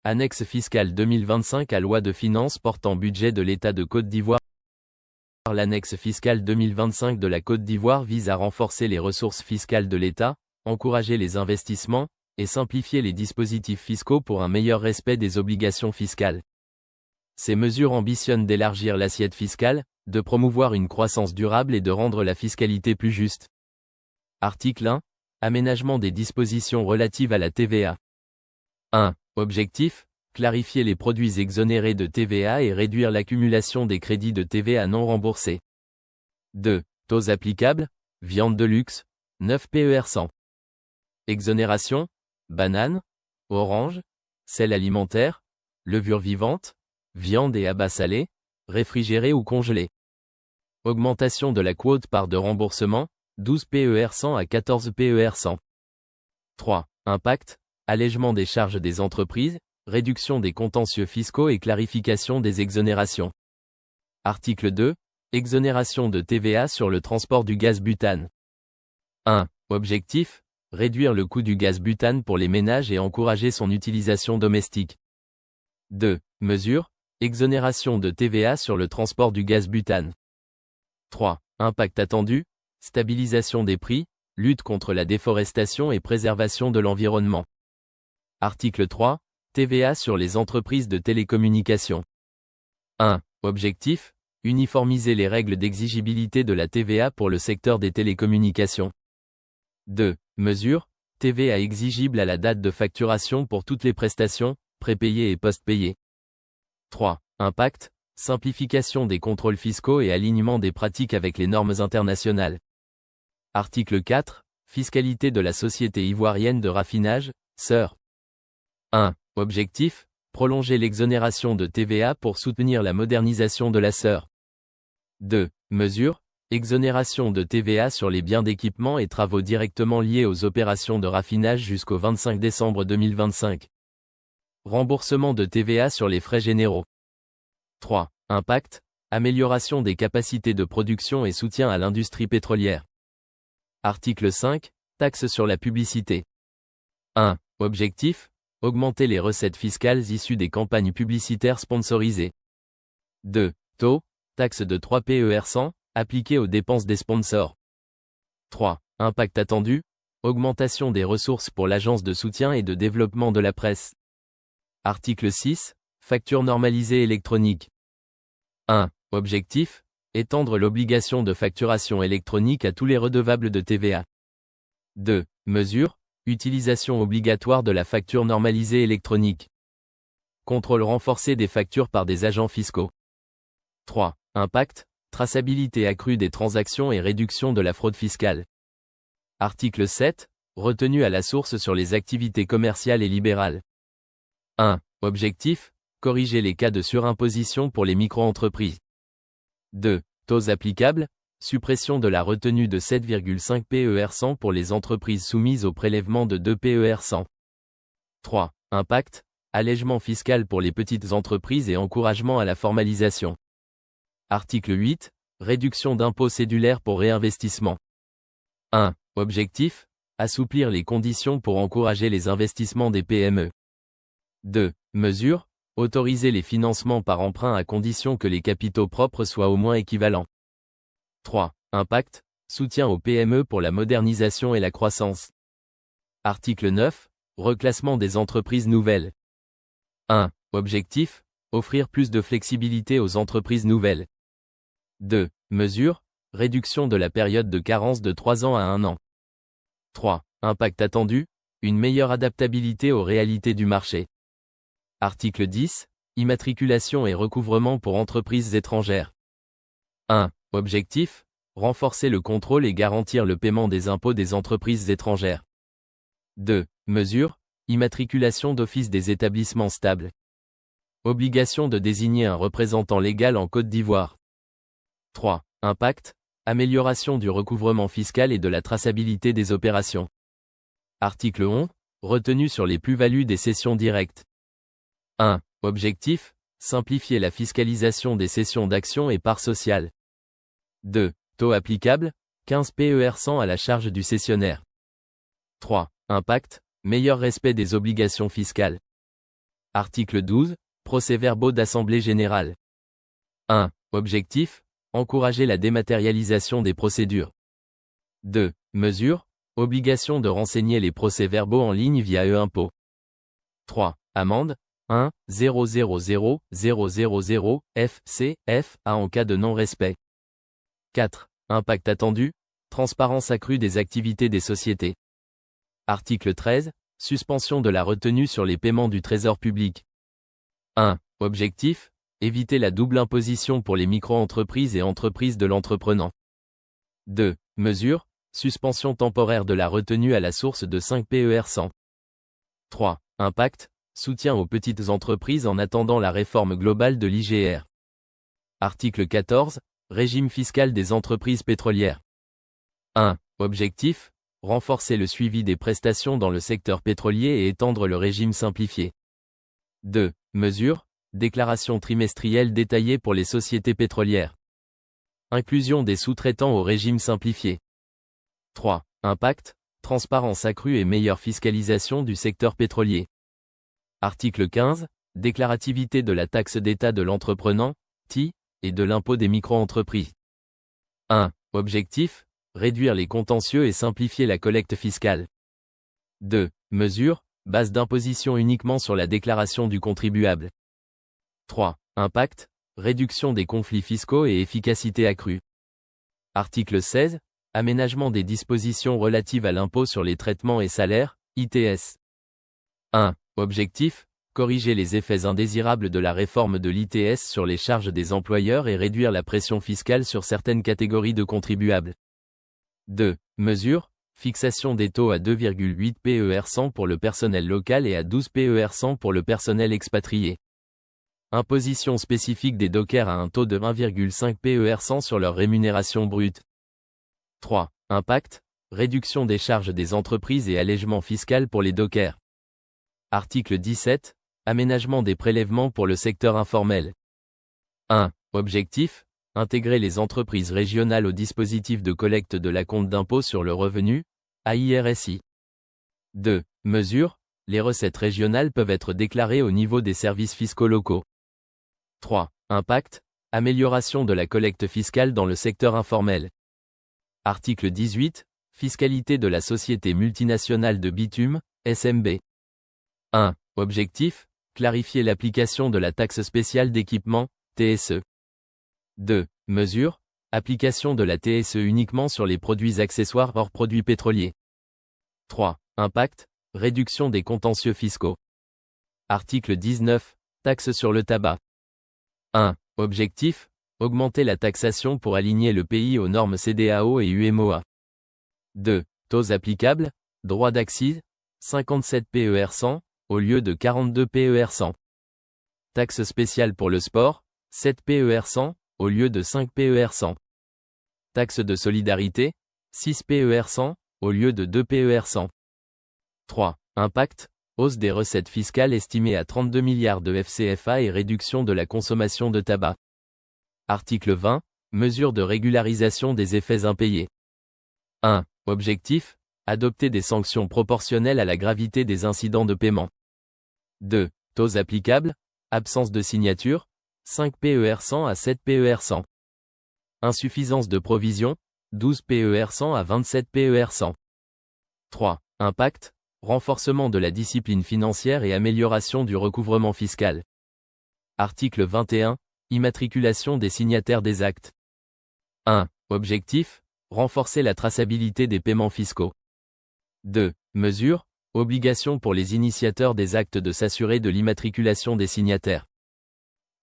Annexe fiscale 2025 à loi de finances portant budget de l'État de Côte d'Ivoire. L'annexe fiscale 2025 de la Côte d'Ivoire vise à renforcer les ressources fiscales de l'État, encourager les investissements, et simplifier les dispositifs fiscaux pour un meilleur respect des obligations fiscales. Ces mesures ambitionnent d'élargir l'assiette fiscale, de promouvoir une croissance durable et de rendre la fiscalité plus juste. Article 1. Aménagement des dispositions relatives à la TVA. 1. Objectif. Clarifier les produits exonérés de TVA et réduire l'accumulation des crédits de TVA non remboursés. 2. Taux applicables. Viande de luxe. 9 PER 100. Exonération. Banane. Orange. Sel alimentaire. Levure vivante. Viande et abats salés. Réfrigérés ou congelés. Augmentation de la quote-part de remboursement. 12 PER 100 à 14 PER 100. 3. Impact. Allègement des charges des entreprises. Réduction des contentieux fiscaux et clarification des exonérations. Article 2. Exonération de TVA sur le transport du gaz butane. 1. Objectif. Réduire le coût du gaz butane pour les ménages et encourager son utilisation domestique. 2. Mesure. Exonération de TVA sur le transport du gaz butane. 3. Impact attendu. Stabilisation des prix, lutte contre la déforestation et préservation de l'environnement. Article 3. TVA sur les entreprises de télécommunications. 1. Objectif. Uniformiser les règles d'exigibilité de la TVA pour le secteur des télécommunications. 2. Mesure. TVA exigible à la date de facturation pour toutes les prestations, prépayées et post-payées. 3. Impact. Simplification des contrôles fiscaux et alignement des pratiques avec les normes internationales. Article 4. Fiscalité de la Société ivoirienne de raffinage, SER. 1. Objectif. Prolonger l'exonération de TVA pour soutenir la modernisation de la SER. 2. Mesure. Exonération de TVA sur les biens d'équipement et travaux directement liés aux opérations de raffinage jusqu'au 25 décembre 2025. Remboursement de TVA sur les frais généraux. 3. Impact. Amélioration des capacités de production et soutien à l'industrie pétrolière. Article 5. Taxe sur la publicité. 1. Objectif. Augmenter les recettes fiscales issues des campagnes publicitaires sponsorisées. 2. Taux. Taxe de 3 PER 100, appliquée aux dépenses des sponsors. 3. Impact attendu. Augmentation des ressources pour l'Agence de soutien et de développement de la presse. Article 6. Facture normalisée électronique. 1. Objectif. Étendre l'obligation de facturation électronique à tous les redevables de TVA. 2. Mesure. Utilisation obligatoire de la facture normalisée électronique. Contrôle renforcé des factures par des agents fiscaux. 3. Impact. Traçabilité accrue des transactions et réduction de la fraude fiscale. Article 7. Retenue à la source sur les activités commerciales et libérales. 1. Objectif. Corriger les cas de surimposition pour les micro-entreprises. 2. Taux applicables. Suppression de la retenue de 7,5 PER 100 pour les entreprises soumises au prélèvement de 2 PER 100. 3. Impact. Allègement fiscal pour les petites entreprises et encouragement à la formalisation. Article 8. Réduction d'impôts cédulaires pour réinvestissement. 1. Objectif. Assouplir les conditions pour encourager les investissements des PME. 2. Mesure. Autoriser les financements par emprunt à condition que les capitaux propres soient au moins équivalents. 3. Impact. Soutien aux PME pour la modernisation et la croissance. Article 9. Reclassement des entreprises nouvelles. 1. Objectif. Offrir plus de flexibilité aux entreprises nouvelles. 2. Mesure. Réduction de la période de carence de 3 ans à 1 an. 3. Impact attendu. Une meilleure adaptabilité aux réalités du marché. Article 10. Immatriculation et recouvrement pour entreprises étrangères. 1. Objectif. Renforcer le contrôle et garantir le paiement des impôts des entreprises étrangères. 2. Mesure. Immatriculation d'office des établissements stables. Obligation de désigner un représentant légal en Côte d'Ivoire. 3. Impact. Amélioration du recouvrement fiscal et de la traçabilité des opérations. Article 11. Retenue sur les plus-values des cessions directes. 1. Objectif. Simplifier la fiscalisation des cessions d'actions et parts sociales. 2. Taux applicable. 15 PER 100 à la charge du cessionnaire. 3. Impact. Meilleur respect des obligations fiscales. Article 12. Procès-verbaux d'Assemblée générale. 1. Objectif. Encourager la dématérialisation des procédures. 2. Mesures. Obligation de renseigner les procès-verbaux en ligne via e-impôt. 3. Amende. 1 000 000 FCFA en cas de non-respect. 4. Impact attendu. Transparence accrue des activités des sociétés. Article 13. Suspension de la retenue sur les paiements du Trésor public. 1. Objectif. Éviter la double imposition pour les micro-entreprises et entreprises de l'entreprenant. 2. Mesure. Suspension temporaire de la retenue à la source de 5 PER 100. 3. Impact. Soutien aux petites entreprises en attendant la réforme globale de l'IGR. Article 14. Régime fiscal des entreprises pétrolières. 1. Objectif. Renforcer le suivi des prestations dans le secteur pétrolier et étendre le régime simplifié. 2. Mesure. Déclaration trimestrielle détaillée pour les sociétés pétrolières. Inclusion des sous-traitants au régime simplifié. 3. Impact. Transparence accrue et meilleure fiscalisation du secteur pétrolier. Article 15. Déclarativité de la taxe d'État de l'entreprenant, TI, et de l'impôt des micro-entreprises. 1. Objectif. Réduire les contentieux et simplifier la collecte fiscale. 2. Mesure. Base d'imposition uniquement sur la déclaration du contribuable. 3. Impact. Réduction des conflits fiscaux et efficacité accrue. Article 16. Aménagement des dispositions relatives à l'impôt sur les traitements et salaires, ITS. 1. Objectif. Corriger les effets indésirables de la réforme de l'ITS sur les charges des employeurs et réduire la pression fiscale sur certaines catégories de contribuables. 2. Mesure. Fixation des taux à 2,8 PER 100 pour le personnel local et à 12 PER 100 pour le personnel expatrié. Imposition spécifique des dockers à un taux de 1,5 PER 100 sur leur rémunération brute. 3. Impact. Réduction des charges des entreprises et allègement fiscal pour les dockers. Article 17. Aménagement des prélèvements pour le secteur informel. 1. Objectif. Intégrer les entreprises régionales au dispositif de collecte de l'acompte d'impôt sur le revenu, AIRSI. 2. Mesure. Les recettes régionales peuvent être déclarées au niveau des services fiscaux locaux. 3. Impact. Amélioration de la collecte fiscale dans le secteur informel. Article 18. Fiscalité de la société multinationale de bitume, SMB. 1. Objectif. Clarifier l'application de la taxe spéciale d'équipement, TSE. 2. Mesure. Application de la TSE uniquement sur les produits accessoires hors produits pétroliers. 3. Impact. Réduction des contentieux fiscaux. Article 19. Taxe sur le tabac. 1. Objectif. Augmenter la taxation pour aligner le pays aux normes CEDEAO et UMOA. 2. Taux applicables. Droit d'accise. 57 PER 100, au lieu de 42 PER 100. Taxe spéciale pour le sport. 7 PER 100, au lieu de 5 PER 100. Taxe de solidarité. 6 PER 100, au lieu de 2 PER 100. 3. Impact. Hausse des recettes fiscales estimées à 32 milliards de FCFA et réduction de la consommation de tabac. Article 20. Mesures de régularisation des effets impayés. 1. Objectif. Adopter des sanctions proportionnelles à la gravité des incidents de paiement. 2. Taux applicables. Absence de signature. 5 PER 100 à 7 PER 100. Insuffisance de provision. 12 PER 100 à 27 PER 100. 3. Impact. Renforcement de la discipline financière et amélioration du recouvrement fiscal. Article 21. Immatriculation des signataires des actes. 1. Objectif. Renforcer la traçabilité des paiements fiscaux. 2. Mesure. Obligation pour les initiateurs des actes de s'assurer de l'immatriculation des signataires.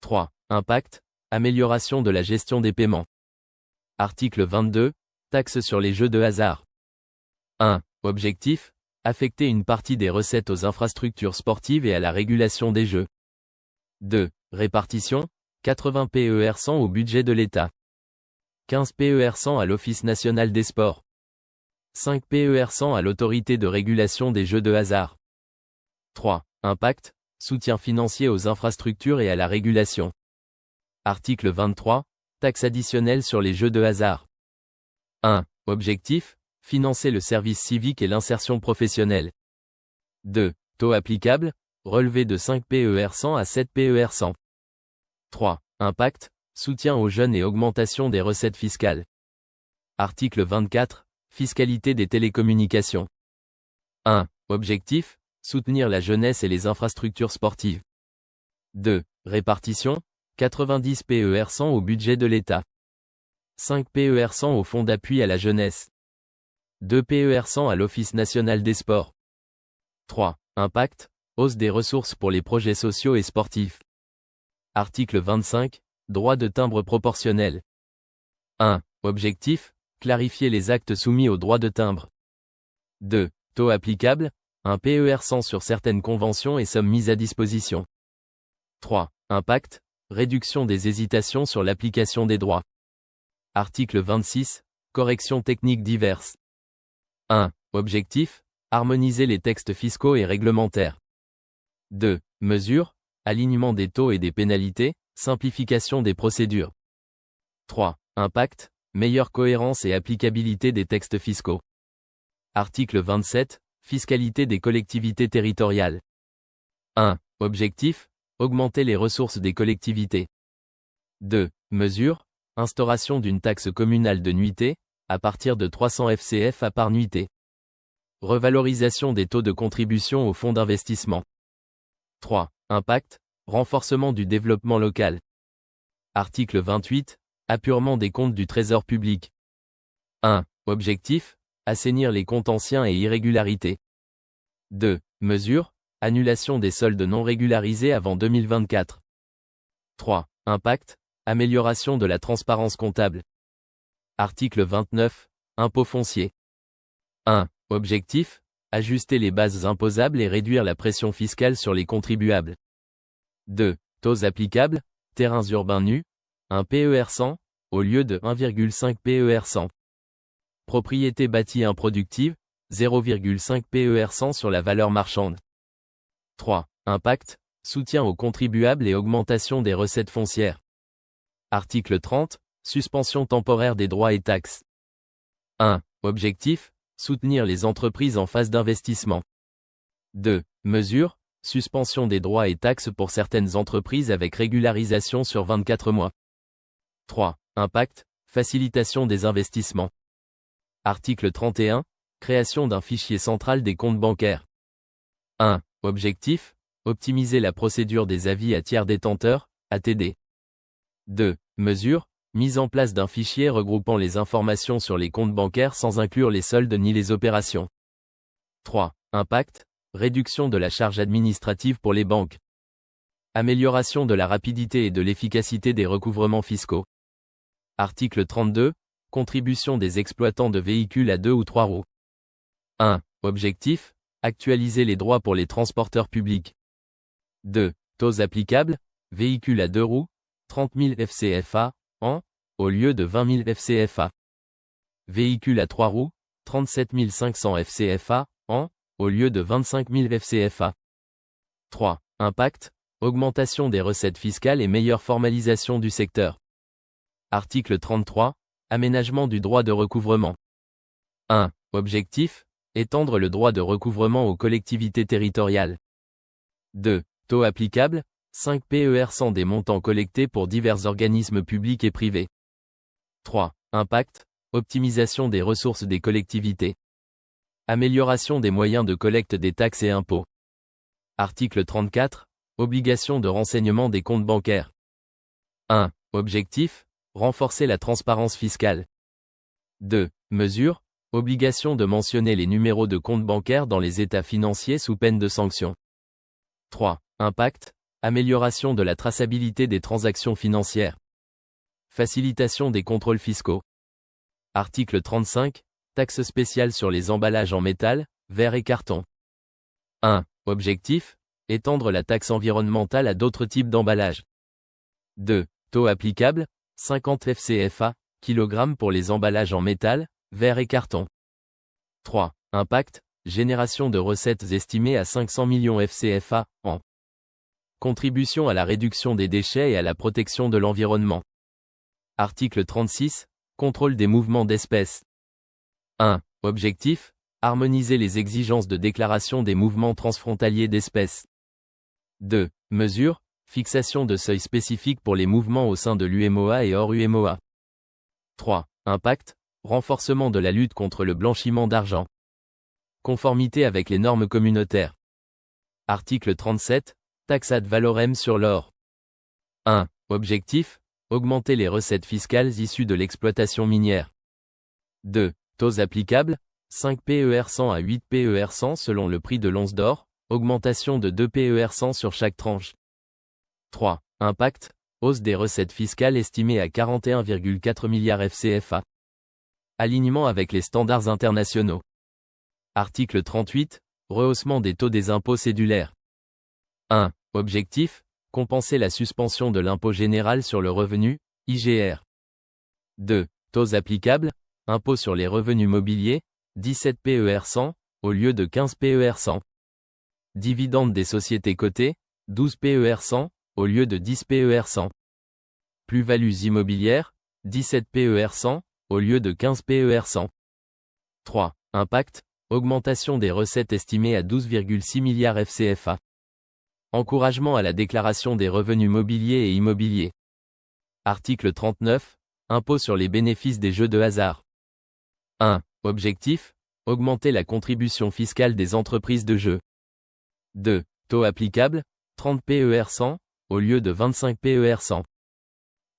3. Impact. Amélioration de la gestion des paiements. Article 22. Taxe sur les jeux de hasard. 1. Objectif. Affecter une partie des recettes aux infrastructures sportives et à la régulation des jeux. 2. Répartition. 80 PER 100 au budget de l'État. 15 PER 100 à l'Office national des sports. 5 PER 100 à l'autorité de régulation des jeux de hasard. 3. Impact. Soutien financier aux infrastructures et à la régulation. Article 23. Taxe additionnelle sur les jeux de hasard. 1. Objectif. Financer le service civique et l'insertion professionnelle. 2. Taux applicable. relevé de 5 PER100 à 7 PER100. 3. Impact, soutien aux jeunes et augmentation des recettes fiscales. Article 24, fiscalité des télécommunications. 1. Objectif, soutenir la jeunesse et les infrastructures sportives. 2. Répartition, 90 PER100 au budget de l'État. 5 PER100 au fonds d'appui à la jeunesse. 2 PER100 à l'Office national des sports. 3. Impact, hausse des ressources pour les projets sociaux et sportifs. Article 25, droit de timbre proportionnel. 1. Objectif, clarifier les actes soumis au droit de timbre. 2. Taux applicable, 1 PER100 sur certaines conventions et sommes mises à disposition. 3. Impact, réduction des hésitations sur l'application des droits. Article 26, corrections techniques diverses. 1. Objectif, harmoniser les textes fiscaux et réglementaires. 2. Mesures, alignement des taux et des pénalités, simplification des procédures. 3. Impact, meilleure cohérence et applicabilité des textes fiscaux. Article 27, fiscalité des collectivités territoriales. 1. Objectif, augmenter les ressources des collectivités. 2. Mesures, instauration d'une taxe communale de nuitée, à partir de 300 FCF par nuitée. Revalorisation des taux de contribution au fonds d'investissement. 3. Impact, renforcement du développement local. Article 28, apurement des comptes du Trésor public. 1. Objectif, assainir les comptes anciens et irrégularités. 2. Mesures, annulation des soldes non régularisés avant 2024. 3. Impact, amélioration de la transparence comptable. Article 29, impôt foncier. 1. Objectif, ajuster les bases imposables et réduire la pression fiscale sur les contribuables. 2. Taux applicables, terrains urbains nus, 1 PER100, au lieu de 1,5 PER100. Propriété bâtie improductive, 0,5 PER100 sur la valeur marchande. 3. Impact, soutien aux contribuables et augmentation des recettes foncières. Article 30, suspension temporaire des droits et taxes. 1. Objectif, soutenir les entreprises en phase d'investissement. 2. Mesures, suspension des droits et taxes pour certaines entreprises avec régularisation sur 24 mois. 3. Impact, facilitation des investissements. Article 31, création d'un fichier central des comptes bancaires. 1. Objectif, optimiser la procédure des avis à tiers détenteurs, ATD. 2. Mesures, mise en place d'un fichier regroupant les informations sur les comptes bancaires sans inclure les soldes ni les opérations. 3. Impact, réduction de la charge administrative pour les banques. Amélioration de la rapidité et de l'efficacité des recouvrements fiscaux. Article 32, contribution des exploitants de véhicules à 2 ou 3 roues. 1. Objectif, actualiser les droits pour les transporteurs publics. 2. Taux applicables, véhicules à 2 roues, 30 000 FCFA, an, au lieu de 20 000 FCFA. Véhicules à 3 roues, 37 500 FCFA, an, au lieu de 25 000 FCFA. 3. Impact, augmentation des recettes fiscales et meilleure formalisation du secteur. Article 33, aménagement du droit de recouvrement. 1. Objectif, étendre le droit de recouvrement aux collectivités territoriales. 2. Taux applicable, 5 PER100 des montants collectés pour divers organismes publics et privés. 3. Impact, optimisation des ressources des collectivités. Amélioration des moyens de collecte des taxes et impôts. Article 34, obligation de renseignement des comptes bancaires. 1. Objectif, renforcer la transparence fiscale. 2. Mesures, obligation de mentionner les numéros de compte bancaire dans les états financiers sous peine de sanction. 3. Impact, amélioration de la traçabilité des transactions financières. Facilitation des contrôles fiscaux. Article 35, taxe spéciale sur les emballages en métal, verre et carton. 1. Objectif, étendre la taxe environnementale à d'autres types d'emballages. 2. Taux applicable, 50 FCFA, kg pour les emballages en métal, verre et carton. 3. Impact, génération de recettes estimées à 500 millions FCFA, an. Contribution à la réduction des déchets et à la protection de l'environnement. Article 36, contrôle des mouvements d'espèces. 1. Objectif, harmoniser les exigences de déclaration des mouvements transfrontaliers d'espèces. 2. Mesures, fixation de seuils spécifiques pour les mouvements au sein de l'UMOA et hors UMOA. 3. Impact, renforcement de la lutte contre le blanchiment d'argent. Conformité avec les normes communautaires. Article 37, taxe ad valorem sur l'or. 1. Objectif, augmenter les recettes fiscales issues de l'exploitation minière. 2. Taux applicables, 5 PER 100 à 8 PER 100 selon le prix de l'once d'or, augmentation de 2 PER 100 sur chaque tranche. 3. Impact, hausse des recettes fiscales estimées à 41,4 milliards FCFA. Alignement avec les standards internationaux. Article 38, rehaussement des taux des impôts cédulaires. 1. Objectif, compenser la suspension de l'impôt général sur le revenu, IGR. 2. Taux applicables, impôt sur les revenus mobiliers, 17 PER 100, au lieu de 15 PER 100. Dividendes des sociétés cotées, 12 PER 100, au lieu de 10 PER 100. Plus-values immobilières, 17 PER 100, au lieu de 15 PER 100. 3. Impact, augmentation des recettes estimées à 12,6 milliards FCFA. Encouragement à la déclaration des revenus mobiliers et immobiliers. Article 39, impôt sur les bénéfices des jeux de hasard. 1. Objectif, augmenter la contribution fiscale des entreprises de jeux. 2. Taux applicable, 30 PER 100, au lieu de 25 PER 100.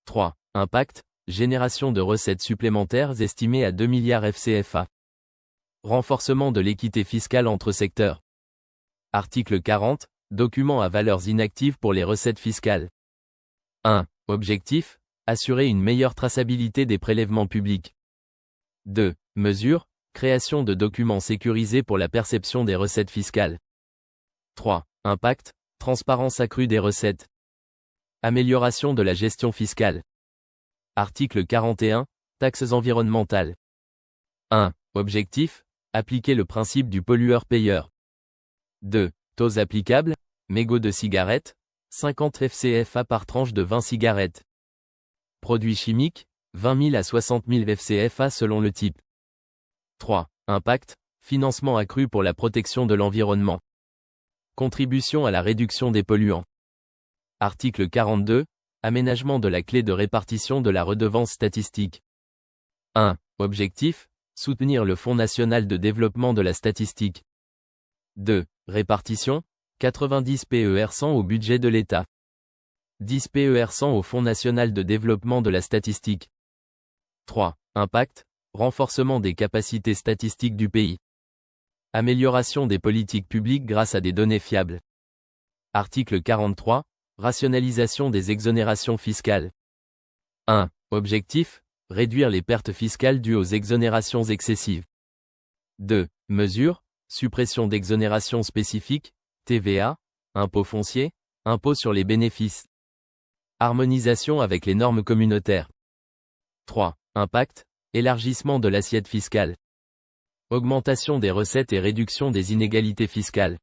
3. Impact, génération de recettes supplémentaires estimées à 2 milliards FCFA. Renforcement de l'équité fiscale entre secteurs. Article 40, documents à valeurs inactives pour les recettes fiscales. 1. Objectif, assurer une meilleure traçabilité des prélèvements publics. 2. Mesures, création de documents sécurisés pour la perception des recettes fiscales. 3. Impact, transparence accrue des recettes. Amélioration de la gestion fiscale. Article 41, taxes environnementales. 1. Objectif, appliquer le principe du pollueur-payeur. 2. Taux applicables, mégots de cigarettes, 50 FCFA par tranche de 20 cigarettes. Produits chimiques, 20 000 à 60 000 FCFA selon le type. 3. Impact, financement accru pour la protection de l'environnement. Contribution à la réduction des polluants. Article 42, aménagement de la clé de répartition de la redevance statistique. 1. Objectif, soutenir le Fonds national de développement de la statistique. 2. Répartition, 90 PER 100 au budget de l'État. 10 PER 100 au Fonds national de développement de la statistique. 3. Impact, renforcement des capacités statistiques du pays. Amélioration des politiques publiques grâce à des données fiables. Article 43, rationalisation des exonérations fiscales. 1. Objectif, réduire les pertes fiscales dues aux exonérations excessives. 2. Mesures, suppression d'exonérations spécifiques, TVA, impôt foncier, impôt sur les bénéfices. Harmonisation avec les normes communautaires. 3. Impact, élargissement de l'assiette fiscale. Augmentation des recettes et réduction des inégalités fiscales.